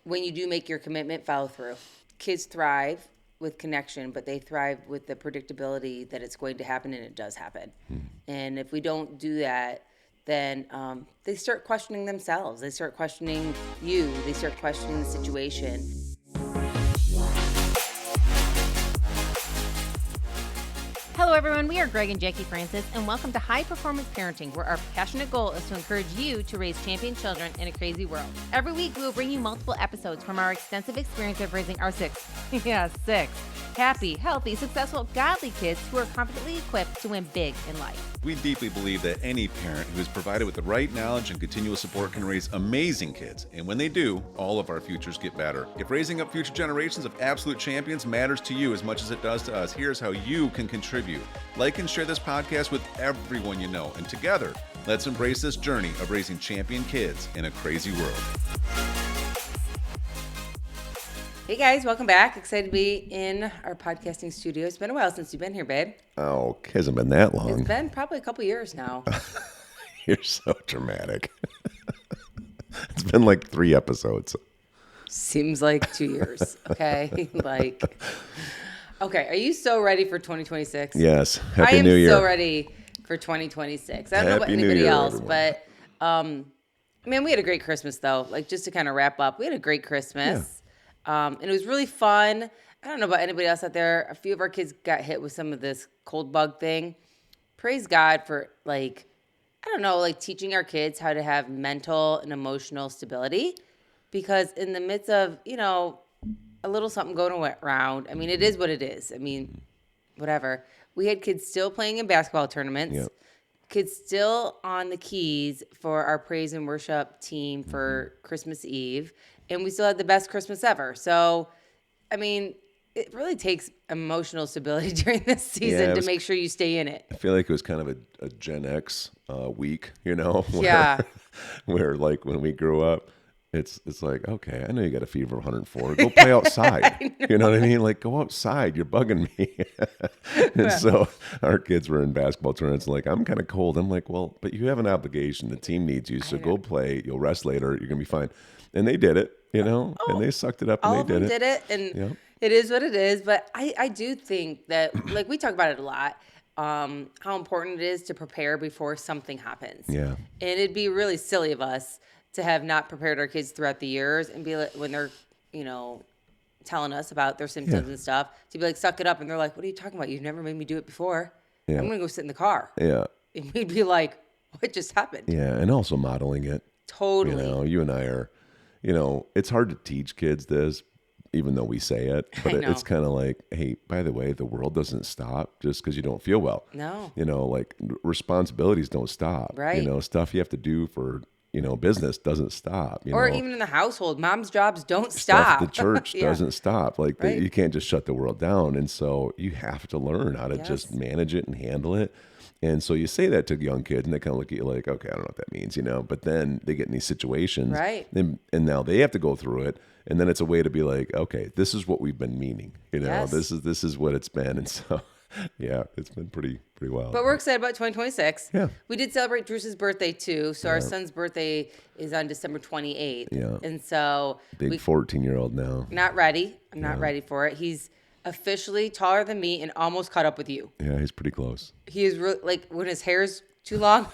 when you do make your commitment, follow through. Kids thrive with connection, but they thrive with the predictability that it's going to happen, and it does happen. And if we don't do that, then they start questioning themselves. They start questioning you. They start questioning the situation. Hello, everyone. We are Greg and Jacquie Francis, and welcome to High Performance Parenting, where our passionate goal is to encourage you to raise champion children in a crazy world. Every week, we will bring you multiple episodes from our extensive experience of raising our six happy, healthy, successful, godly kids who are confidently equipped to win big in life. We deeply believe that any parent who is provided with the right knowledge and continual support can raise amazing kids. And when they do, all of our futures get better. If raising up future generations of absolute champions matters to you as much as it does to us, here's how you can contribute. Like and share this podcast with everyone you know. And together, let's embrace this journey of raising champion kids in a crazy world. Hey guys, welcome back. Excited to be in our podcasting studio. It's been a while since you've been here, babe. Oh, it hasn't been that long. It's been probably a couple years now. You're so dramatic. It's been like 3 episodes. Seems like 2 years. Okay. Okay. Are you so ready for 2026? Yes. Happy New Year. I am so ready for 2026. I don't know about anybody else, but man, we had a great Christmas though. Like just to kind of wrap up, we had a great Christmas. Yeah. And it was really fun. I don't know about anybody else out there. A few of our kids got hit with some of this cold bug thing. Praise God for teaching our kids how to have mental and emotional stability. Because in the midst of, a little something going around, I mean, it is what it is. I mean, whatever. We had kids still playing in basketball tournaments. Yep. Kids still on the keys for our praise and worship team for Christmas Eve. And we still had the best Christmas ever. So, I mean, it really takes emotional stability during this season to make sure you stay in it. I feel like it was kind of a Gen X week, where, yeah. Where like when we grew up, it's like, okay, I know you got a fever of 104. Go play outside. You know what I mean? Like, go outside. You're bugging me. And so our kids were in basketball tournaments. Like, I'm kind of cold. I'm like, well, but you have an obligation. The team needs you. So go play. You'll rest later. You're going to be fine. And they did it, and they sucked it up and they did it. And it is what it is. But I do think that, like, we talk about it a lot, how important it is to prepare before something happens. Yeah. And it'd be really silly of us to have not prepared our kids throughout the years and be like, when they're, telling us about their symptoms and stuff, to be like, suck it up. And they're like, what are you talking about? You've never made me do it before. Yeah. I'm going to go sit in the car. Yeah. And we'd be like, what just happened? Yeah. And also modeling it. Totally. You and I are, it's hard to teach kids this, even though we say it, but it's kind of like, hey, by the way, the world doesn't stop just because you don't feel well. No. Like responsibilities don't stop. Right. Stuff you have to do for, business doesn't stop. Or even in the household, mom's jobs don't stop. Stuff at the church doesn't stop. Like right. you can't just shut the world down. And so you have to learn how to just manage it and handle it. And so you say that to young kids and they kind of look at you like, okay, I don't know what that means, but then they get in these situations right. and now they have to go through it. And then it's a way to be like, okay, this is what we've been meaning, this is what it's been. And so, yeah, it's been pretty wild. But we're excited about 2026. Yeah. We did celebrate Drew's birthday too. So our son's birthday is on December 28th. Yeah. And so big 14-year-old now. Not ready. I'm not ready for it. He's officially taller than me and almost caught up with you. Yeah, he's pretty close. He is really, like, when his hair's too long,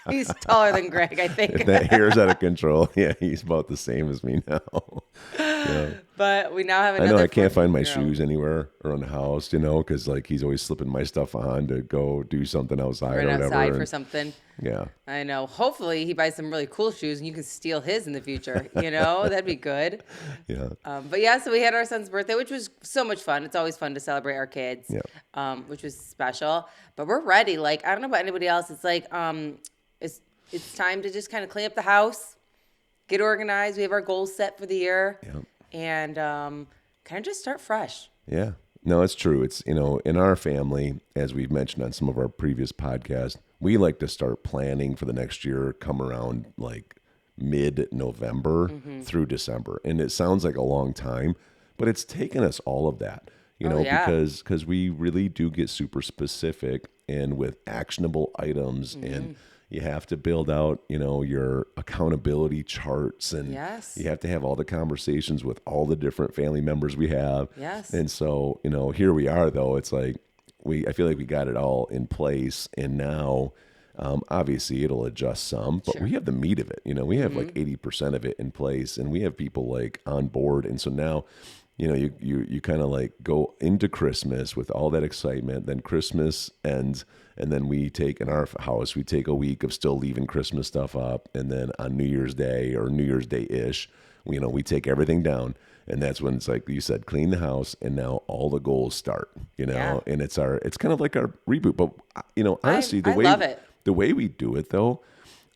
he's taller than Greg, I think. If that hair's out of control. Yeah, he's about the same as me now. Yeah. But we now have another. I know I can't find my shoes anywhere around the house, because like he's always slipping my stuff on to go do something outside or whatever. Outside for something. Yeah. I know. Hopefully he buys some really cool shoes and you can steal his in the future. That'd be good. Yeah. But yeah, so we had our son's birthday, which was so much fun. It's always fun to celebrate our kids, which was special. But we're ready. Like, I don't know about anybody else. It's like, it's time to just kind of clean up the house, get organized. We have our goals set for the year and kind of just start fresh. Yeah. No, it's true. It's, in our family, as we've mentioned on some of our previous podcasts, we like to start planning for the next year, come around like mid-November through December. And it sounds like a long time, but it's taken us all of that, because we really do get super specific and with actionable items and, You have to build out, your accountability charts, and Yes. you have to have all the conversations with all the different family members we have. Yes. And so, here we are though. It's like I feel like we got it all in place, and now obviously it'll adjust some, but we have the meat of it. We have like 80% of it in place, and we have people like on board. And so now, you kind of like go into Christmas with all that excitement, then Christmas ends, and then we take, in our house, we take a week of still leaving Christmas stuff up. And then on New Year's Day or New Year's Day-ish, we take everything down. And that's when it's like you said, clean the house, and now all the goals start, Yeah. and it's kind of like our reboot. But, honestly, I love it. the way we do it though,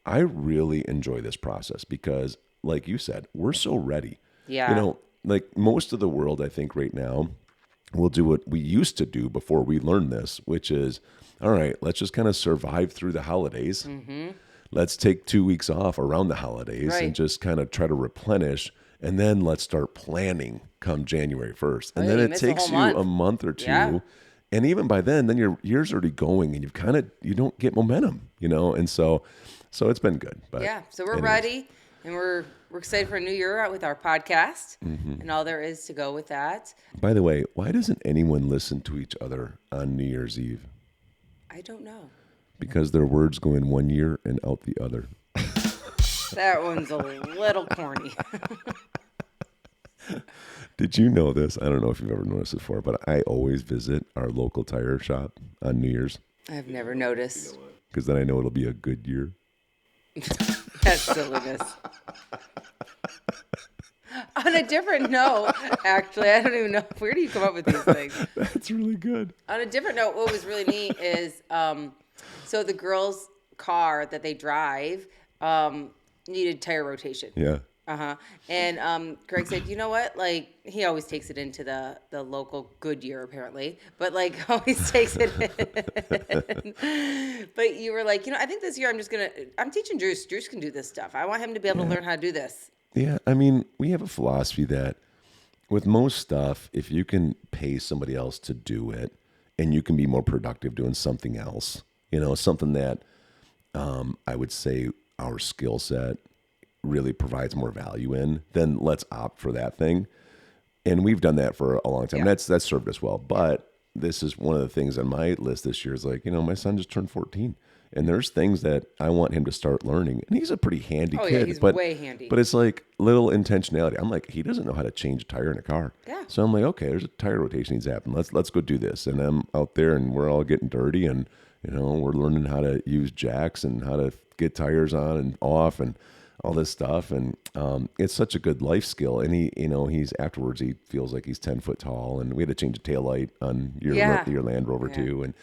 I really enjoy this process because like you said, we're so ready. Yeah. Like most of the world, I think right now will do what we used to do before we learned this, which is, all right, let's just kind of survive through the holidays. Let's take 2 weeks off around the holidays Right. and just kind of try to replenish. And then let's start planning come January 1st. And Oh, then you it miss a takes whole you month. a month or two. Yeah. And even by then your year's already going, and you don't get momentum, And so it's been good. But Yeah. So we're anyways. ready, and we're excited for a new year out with our podcast and all there is to go with that. By the way, why doesn't anyone listen to each other on New Year's Eve? I don't know. Because their words go in one ear and out the other. That one's a little corny. Did you know this? I don't know if you've ever noticed this before, but I always visit our local tire shop on New Year's I've never noticed. because then I know it'll be a good year. That's silliness. On a different note, actually, I don't even know. Where do you come up with these things? That's really good. On a different note, what was really neat is so the girls' car that they drive needed tire rotation. Yeah. And Greg said, you know what? Like, he always takes it into the local Goodyear, apparently, but like always takes it in. But you were like, I think this year I'm teaching Drews. Drews can do this stuff. I want him to be able to learn how to do this. Yeah. I mean, we have a philosophy that with most stuff, if you can pay somebody else to do it and you can be more productive doing something else, something that I would say our skill set really provides more value in, then let's opt for that thing. And we've done that for a long time. Yeah. That's served us well. But this is one of the things on my list this year is like, my son just turned 14. And there's things that I want him to start learning. And he's a pretty handy kid. Yeah, he's way handy. But it's like little intentionality. I'm like, he doesn't know how to change a tire in a car. Yeah. So I'm like, okay, there's a tire rotation needs to happen. Let's go do this. And I'm out there and we're all getting dirty and, we're learning how to use jacks and how to get tires on and off and all this stuff. And it's such a good life skill. And he's afterwards, he feels like he's 10 foot tall. And we had to change a taillight on your Land Rover too. And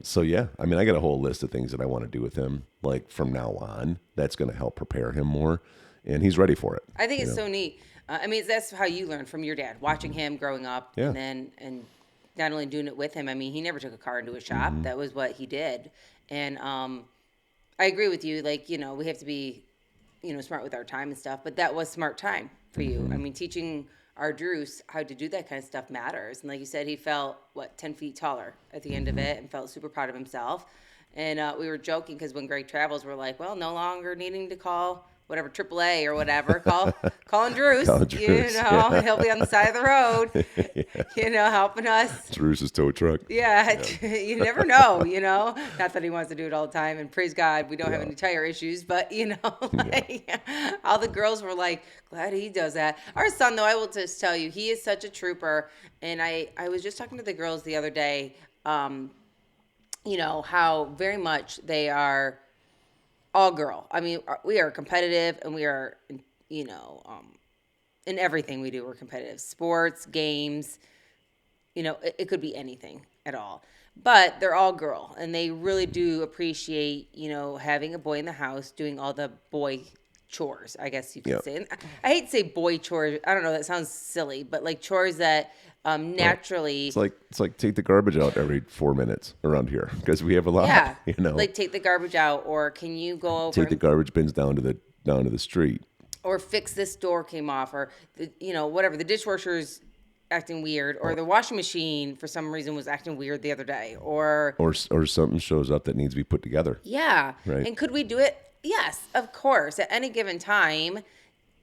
so, yeah, I mean, I got a whole list of things that I want to do with him, like from now on, that's going to help prepare him more. And he's ready for it. I think it's so neat. I mean, that's how you learned from your dad, watching him growing up and not only doing it with him. I mean, he never took a car into a shop. That was what he did. And I agree with you. Like, we have to be, smart with our time and stuff, but that was smart time for you. I mean, teaching our Drews how to do that kind of stuff matters. And like you said, he felt 10 feet taller at the end of it and felt super proud of himself. And we were joking because when Greg travels, we're like, well, no longer needing to call whatever AAA or whatever, calling Drews, he'll be on the side of the road, helping us. Drews' tow truck. Yeah, you never know, not that he wants to do it all the time. And praise God, we don't have any tire issues, but all the girls were like, glad he does that. Our son, though, I will just tell you, he is such a trooper. And I was just talking to the girls the other day, how very much they are all girl. I mean, we are competitive and we are, in everything we do, we're competitive. Sports, games, it could be anything at all. But they're all girl and they really do appreciate, having a boy in the house doing all the boy chores, I guess you could say. And I hate to say boy chores. I don't know, that sounds silly, but like chores that naturally. It's like take the garbage out every 4 minutes around here because we have a lot. Yeah, like take the garbage out, or can you go over take the garbage bins down to the street, or fix this door came off, or whatever. The dishwasher's acting weird, or the washing machine for some reason was acting weird the other day, or something shows up that needs to be put together. yeah. Right. And could we do it? Yes, of course. At any given time,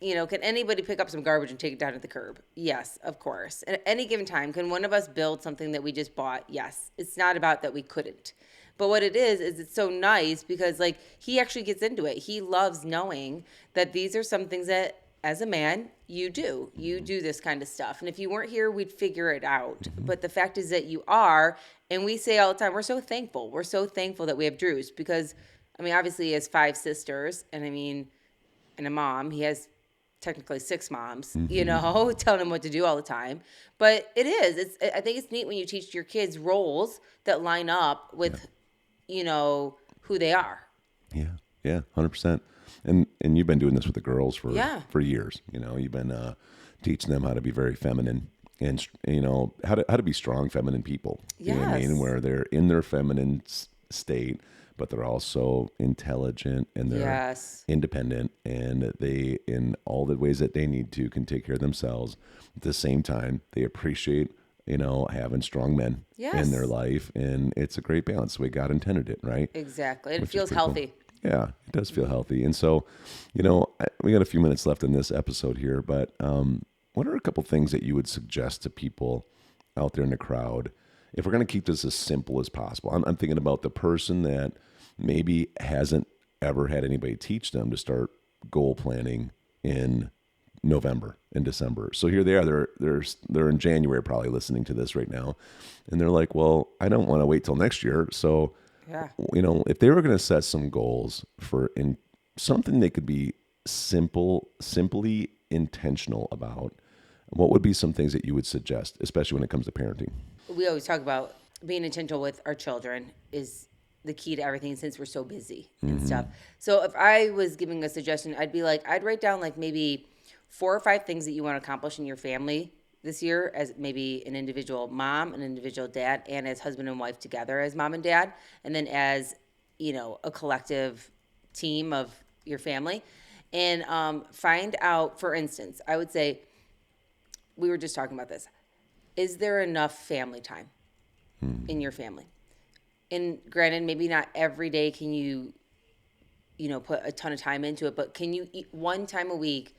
can anybody pick up some garbage and take it down to the curb? Yes, of course. At any given time, can one of us build something that we just bought? Yes. It's not about that we couldn't. But what it is it's so nice because like he actually gets into it. He loves knowing that these are some things that as a man, you do this kind of stuff. And if you weren't here, we'd figure it out. But the fact is that you are, and we say all the time, we're so thankful. We're so thankful that we have Drews because, obviously he has 5 sisters and a mom. He has technically 6 moms, telling him what to do all the time. But I think it's neat when you teach your kids roles that line up with, who they are. Yeah, 100%. And you've been doing this with the girls for years. You've been teaching them how to be very feminine and how to be strong feminine people. You know what I mean? Where they're in their feminine state, but they're also intelligent and they're independent, and they, in all the ways that they need to, can take care of themselves. At the same time, they appreciate having strong men in their life, and it's a great balance the way God intended it, right? Exactly. And it feels healthy. Cool. Yeah, it does feel healthy. And so, we got a few minutes left in this episode here, but what are a couple things that you would suggest to people out there in the crowd if we're going to keep this as simple as possible? I'm thinking about the person that maybe hasn't ever had anybody teach them to start goal planning in November and December. So here they are, they're in January probably listening to this right now. And they're like, well, I don't want to wait till next year. So, if they were going to set some goals for something they could be simply intentional about, what would be some things that you would suggest, especially when it comes to parenting? We always talk about being intentional with our children is the key to everything since we're so busy and stuff. So if I was giving a suggestion, I'd be like, I'd write down like maybe 4 or 5 things that you want to accomplish in your family this year as maybe an individual mom, an individual dad, and as husband and wife together as mom and dad, and then as, a collective team of your family. And find out, for instance, I would say, we were just talking about this. Is there enough family time in your family? And granted, maybe not every day can you, put a ton of time into it, but can you eat one time a week,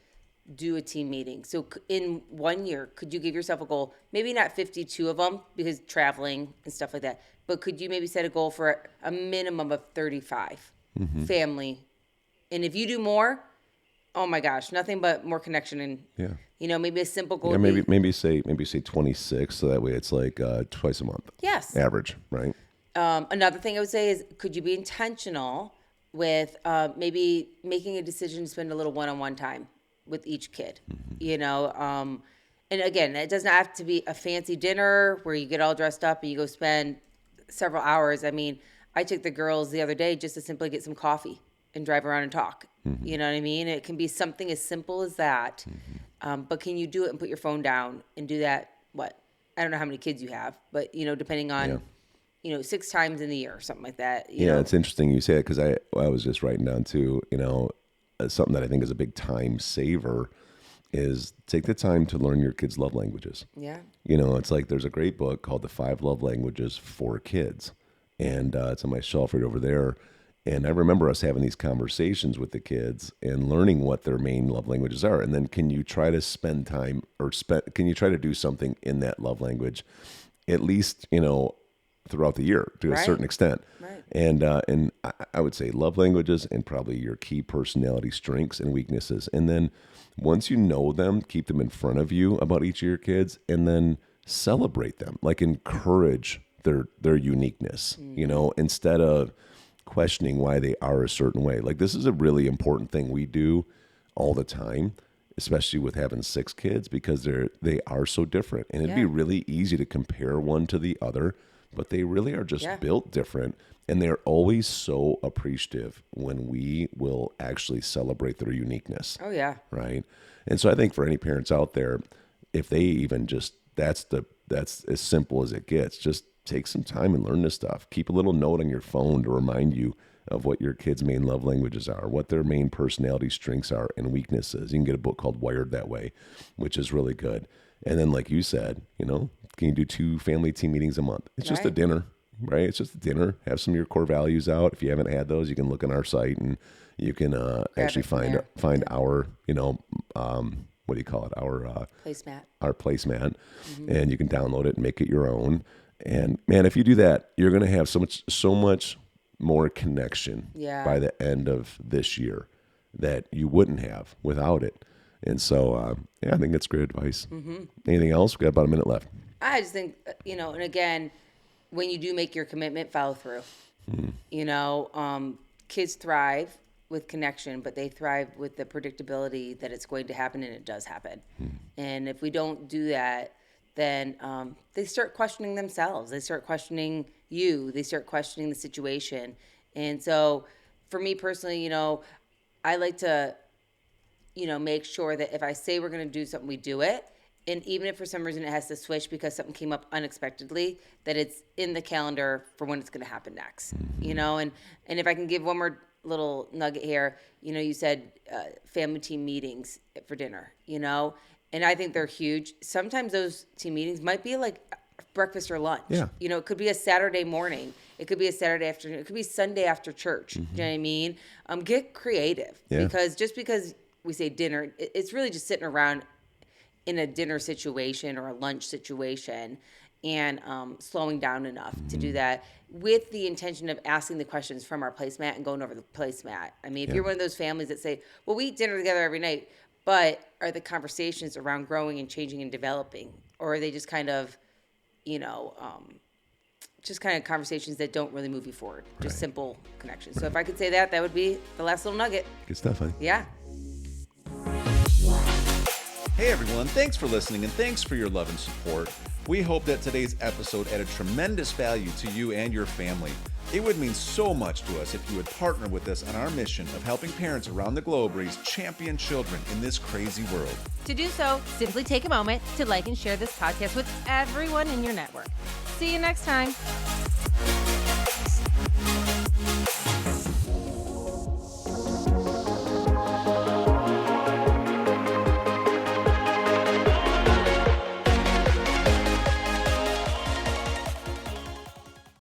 do a team meeting? So in 1 year, could you give yourself a goal? Maybe not 52 of them because traveling and stuff like that, but could you maybe set a goal for a minimum of 35 family? And if you do more, oh my gosh, nothing but more connection and maybe a simple goal. Yeah, maybe say 26, so that way it's like twice a month. Yes. Average, right? Another thing I would say is, could you be intentional with maybe making a decision to spend a little one-on-one time with each kid, and again, it doesn't have to be a fancy dinner where you get all dressed up and you go spend several hours. I took the girls the other day just to simply get some coffee and drive around and talk. You know what I mean? It can be something as simple as that. But can you do it and put your phone down and do that? I don't know how many kids you have, but depending on, 6 times in the year or something like that. You know? It's interesting you say that because I was just writing down too, something that I think is a big time saver is take the time to learn your kids' love languages. Yeah. It's like there's a great book called The 5 Love Languages for Kids. And it's on my shelf right over there. And I remember us having these conversations with the kids and learning what their main love languages are. And then can you try to spend time can you try to do something in that love language, at least, throughout the year to a certain extent. Right. And I would say love languages and probably your key personality strengths and weaknesses. And then once you know them, keep them in front of you about each of your kids and then celebrate them, like encourage their uniqueness, instead of questioning why they are a certain way. Like this is a really important thing we do all the time, especially with having 6 kids, because they are so different. And it'd be really easy to compare one to the other, but they really are just built different. And they're always so appreciative when we will actually celebrate their uniqueness. Oh, yeah. Right. And so I think for any parents out there, if they even just, that's as simple as it gets, just take some time and learn this stuff. Keep a little note on your phone to remind you of what your kids' main love languages are, what their main personality strengths are and weaknesses. You can get a book called Wired That Way, which is really good. And then, like you said, can you do 2 family team meetings a month? It's just a dinner, right? It's just a dinner. Have some of your core values out. If you haven't had those, you can look on our site and you can actually find our, what do you call it? Our placemat. Our placemat, and you can download it and make it your own. And man, if you do that, you're going to have so much more connection by the end of this year that you wouldn't have without it. And so, I think that's great advice. Anything else? We got about a minute left. I just think, and again, when you do make your commitment, follow through. Kids thrive with connection, but they thrive with the predictability that it's going to happen, and it does happen. And if we don't do that, then they start questioning themselves. They start questioning you. They start questioning the situation. And so for me personally, I like to, make sure that if I say we're going to do something, we do it. And even if for some reason it has to switch because something came up unexpectedly, that it's in the calendar for when it's going to happen next, and if I can give one more little nugget here, you said family team meetings for dinner, and I think they're huge. Sometimes those team meetings might be like breakfast or lunch. Yeah. It could be a Saturday morning. It could be a Saturday afternoon. It could be Sunday after church. Do you know what I mean? Get creative because just because we say dinner, it's really just sitting around in a dinner situation or a lunch situation and slowing down enough to do that with the intention of asking the questions from our placemat and going over the placemat. I mean, if you're one of those families that say, well, we eat dinner together every night, but are the conversations around growing and changing and developing? Or are they just kind of, conversations that don't really move you forward, just simple connections. So if I could say that would be the last little nugget. Good stuff, honey. Yeah. Hey everyone, thanks for listening and thanks for your love and support. We hope that today's episode added tremendous value to you and your family. It would mean so much to us if you would partner with us on our mission of helping parents around the globe raise champion children in this crazy world. To do so, simply take a moment to like and share this podcast with everyone in your network. See you next time.